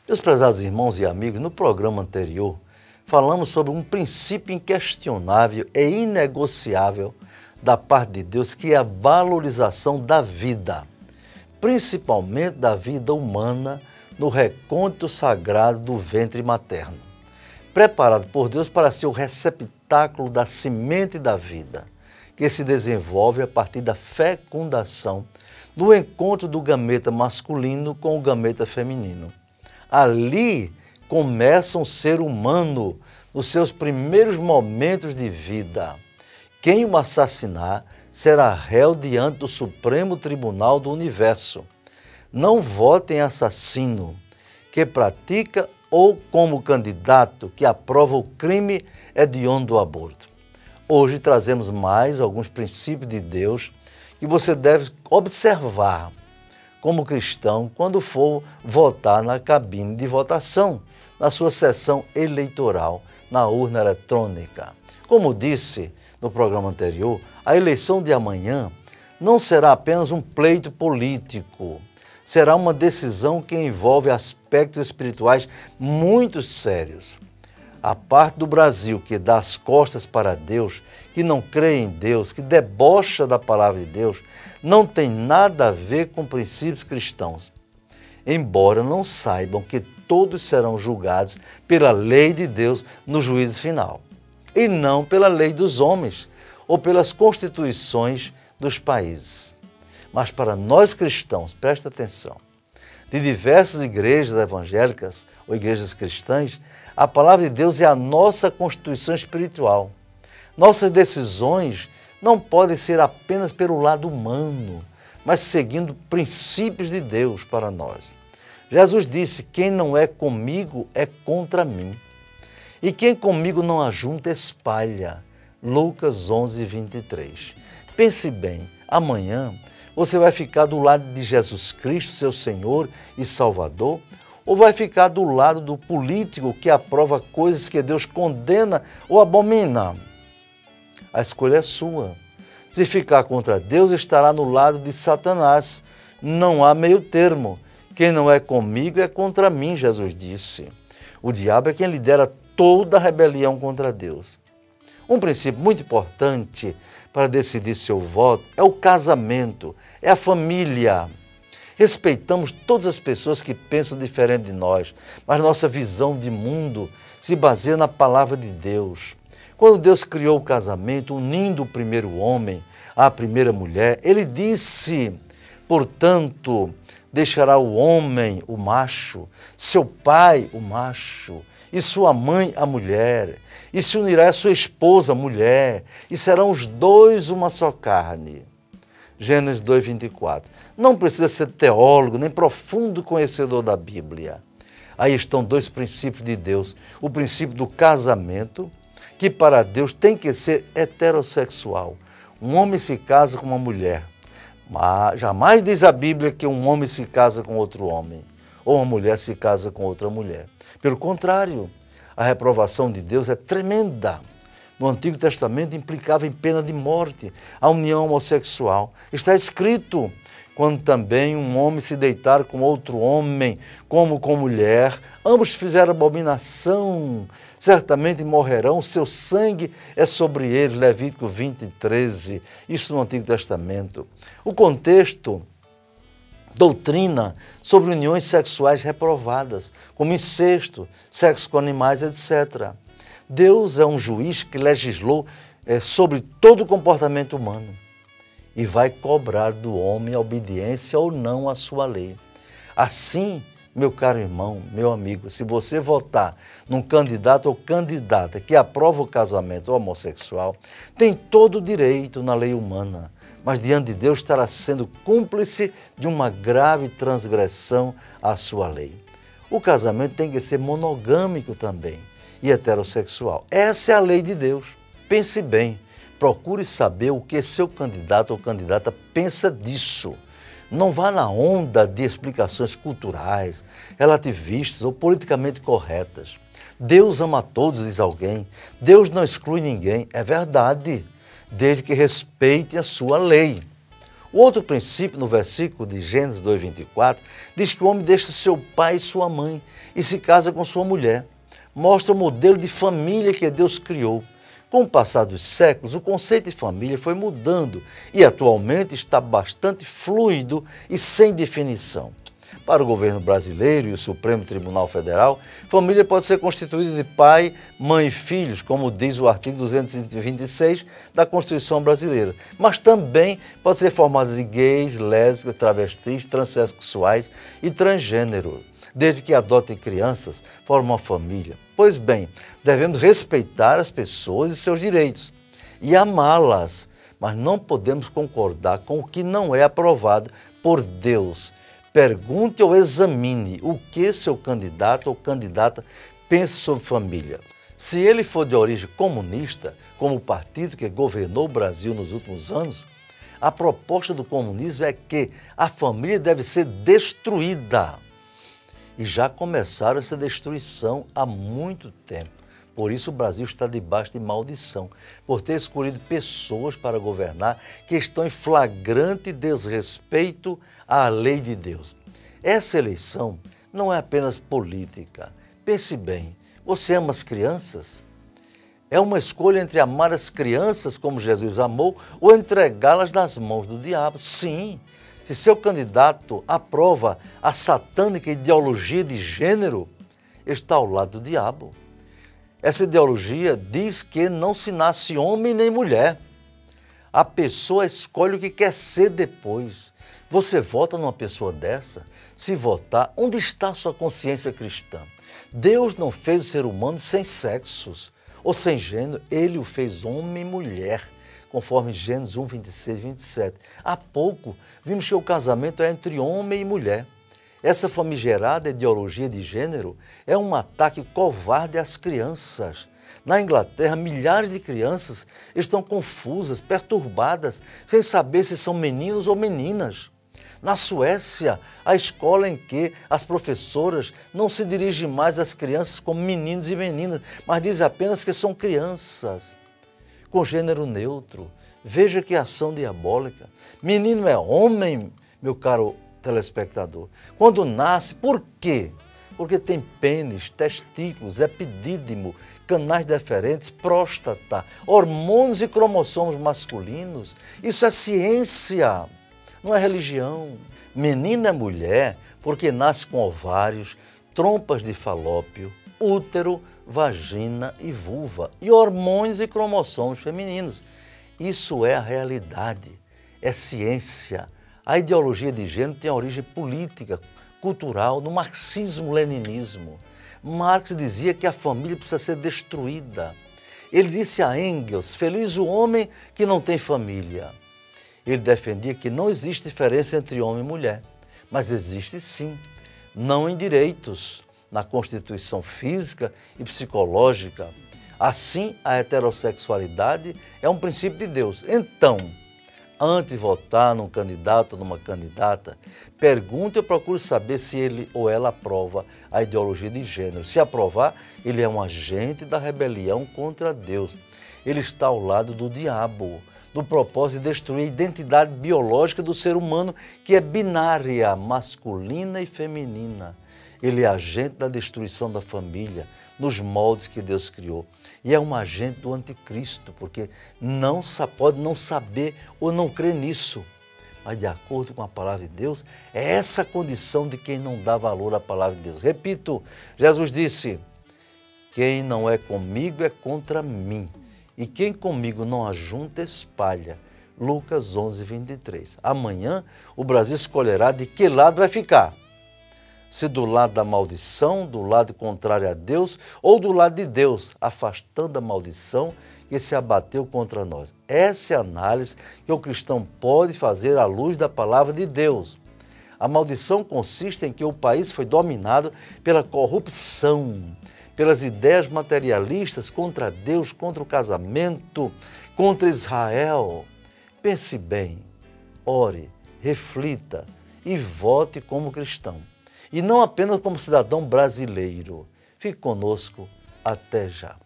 Meus prezados irmãos e amigos, no programa anterior, falamos sobre um princípio inquestionável e inegociável da parte de Deus, que é a valorização da vida, principalmente da vida humana, no recôndito sagrado do ventre materno, preparado por Deus para ser o receptáculo da semente da vida, que se desenvolve a partir da fecundação, do encontro do gameta masculino com o gameta feminino. Ali começa um ser humano nos seus primeiros momentos de vida. Quem o assassinar será réu diante do Supremo Tribunal do Universo. Não vote em assassino que pratica ou como candidato que aprova o crime hediondo do aborto. Hoje trazemos mais alguns princípios de Deus que você deve observar como cristão quando for votar na cabine de votação, na sua sessão eleitoral, na urna eletrônica. Como disse no programa anterior, a eleição de amanhã não será apenas um pleito político, será uma decisão que envolve aspectos espirituais muito sérios. A parte do Brasil que dá as costas para Deus, que não crê em Deus, que debocha da palavra de Deus, não tem nada a ver com princípios cristãos. Embora não saibam que todos serão julgados pela lei de Deus no juízo final, e não pela lei dos homens ou pelas constituições dos países. Mas para nós cristãos, presta atenção, de diversas igrejas evangélicas ou igrejas cristãs, a palavra de Deus é a nossa constituição espiritual. Nossas decisões não podem ser apenas pelo lado humano, mas seguindo princípios de Deus para nós. Jesus disse: quem não é comigo é contra mim, e quem comigo não ajunta espalha. Lucas 11, 23. Pense bem, amanhã você vai ficar do lado de Jesus Cristo, seu Senhor e Salvador, ou vai ficar do lado do político que aprova coisas que Deus condena ou abomina? A escolha é sua. Se ficar contra Deus, estará no lado de Satanás. Não há meio termo. Quem não é comigo é contra mim, Jesus disse. O diabo é quem lidera toda a rebelião contra Deus. Um princípio muito importante para decidir seu voto é o casamento, é a família. Respeitamos todas as pessoas que pensam diferente de nós, mas nossa visão de mundo se baseia na palavra de Deus. Quando Deus criou o casamento, unindo o primeiro homem à primeira mulher, Ele disse: portanto, deixará o homem, o macho, seu pai, o macho, e sua mãe, a mulher, e se unirá a sua esposa, a mulher, e serão os dois uma só carne. Gênesis 2, 24. Não precisa ser teólogo, nem profundo conhecedor da Bíblia. Aí estão dois princípios de Deus. O princípio do casamento, que para Deus tem que ser heterossexual. Um homem se casa com uma mulher. Mas jamais diz a Bíblia que um homem se casa com outro homem, ou uma mulher se casa com outra mulher. Pelo contrário, a reprovação de Deus é tremenda. No Antigo Testamento implicava em pena de morte a união homossexual. Está escrito: quando também um homem se deitar com outro homem, como com mulher, ambos fizeram abominação, certamente morrerão, seu sangue é sobre eles. Levítico 20, 13, isso no Antigo Testamento. O contexto, doutrina sobre uniões sexuais reprovadas, como incesto, sexo com animais, etc. Deus é um juiz que legislou sobre todo o comportamento humano e vai cobrar do homem a obediência ou não à sua lei. Assim, meu caro irmão, meu amigo, se você votar num candidato ou candidata que aprova o casamento homossexual, tem todo o direito na lei humana, mas diante de Deus estará sendo cúmplice de uma grave transgressão à sua lei. O casamento tem que ser monogâmico também e heterossexual. Essa é a lei de Deus. Pense bem, procure saber o que seu candidato ou candidata pensa disso. Não vá na onda de explicações culturais, relativistas ou politicamente corretas. Deus ama a todos, diz alguém. Deus não exclui ninguém. É verdade, desde que respeite a sua lei. O outro princípio, no versículo de Gênesis 2:24, diz que o homem deixa seu pai e sua mãe e se casa com sua mulher. Mostra o modelo de família que Deus criou. Com o passar dos séculos, o conceito de família foi mudando e atualmente está bastante fluido e sem definição. Para o governo brasileiro e o Supremo Tribunal Federal, família pode ser constituída de pai, mãe e filhos, como diz o artigo 226 da Constituição brasileira, mas também pode ser formada de gays, lésbicas, travestis, transexuais e transgênero, desde que adotem crianças, formam uma família. Pois bem, devemos respeitar as pessoas e seus direitos e amá-las, mas não podemos concordar com o que não é aprovado por Deus. Pergunte ou examine o que seu candidato ou candidata pensa sobre família. Se ele for de origem comunista, como o partido que governou o Brasil nos últimos anos, a proposta do comunismo é que a família deve ser destruída. E já começaram essa destruição há muito tempo. Por isso o Brasil está debaixo de maldição, por ter escolhido pessoas para governar que estão em flagrante desrespeito à lei de Deus. Essa eleição não é apenas política. Pense bem, você ama as crianças? É uma escolha entre amar as crianças como Jesus amou ou entregá-las nas mãos do diabo. Sim. Se seu candidato aprova a satânica ideologia de gênero, está ao lado do diabo. Essa ideologia diz que não se nasce homem nem mulher. A pessoa escolhe o que quer ser depois. Você vota numa pessoa dessa? Se votar, onde está a sua consciência cristã? Deus não fez o ser humano sem sexos ou sem gênero. Ele o fez homem e mulher, conforme Gênesis 1, 26 e 27. Há pouco, vimos que o casamento é entre homem e mulher. Essa famigerada ideologia de gênero é um ataque covarde às crianças. Na Inglaterra, milhares de crianças estão confusas, perturbadas, sem saber se são meninos ou meninas. Na Suécia, a escola em que as professoras não se dirigem mais às crianças como meninos e meninas, mas dizem apenas que são crianças, com gênero neutro. Veja que ação diabólica. Menino é homem, meu caro telespectador. Quando nasce, por quê? Porque tem pênis, testículos, epidídimo, canais deferentes, próstata, hormônios e cromossomos masculinos. Isso é ciência, não é religião. Menina é mulher porque nasce com ovários, trompas de falópio, útero, vagina e vulva, e hormônios e cromossomos femininos. Isso é a realidade, é ciência. A ideologia de gênero tem origem política, cultural, no marxismo-leninismo. Marx dizia que a família precisa ser destruída. Ele disse a Engels, feliz o homem que não tem família. Ele defendia que não existe diferença entre homem e mulher, mas existe sim, não em direitos, na constituição física e psicológica. Assim, a heterossexualidade é um princípio de Deus. Então, antes de votar num candidato ou numa candidata, pergunte ou procure saber se ele ou ela aprova a ideologia de gênero. Se aprovar, ele é um agente da rebelião contra Deus. Ele está ao lado do diabo, do propósito de destruir a identidade biológica do ser humano, que é binária, masculina e feminina. Ele é agente da destruição da família, nos moldes que Deus criou. E é um agente do anticristo, porque não pode não saber ou não crer nisso. Mas de acordo com a palavra de Deus, é essa a condição de quem não dá valor à palavra de Deus. Repito, Jesus disse, quem não é comigo é contra mim, e quem comigo não ajunta, espalha. Lucas 11, 23. Amanhã o Brasil escolherá de que lado vai ficar. Se do lado da maldição, do lado contrário a Deus, ou do lado de Deus, afastando a maldição que se abateu contra nós. Essa é a análise que o cristão pode fazer à luz da palavra de Deus. A maldição consiste em que o país foi dominado pela corrupção, pelas ideias materialistas contra Deus, contra o casamento, contra Israel. Pense bem, ore, reflita e vote como cristão. E não apenas como cidadão brasileiro. Fique conosco, até já.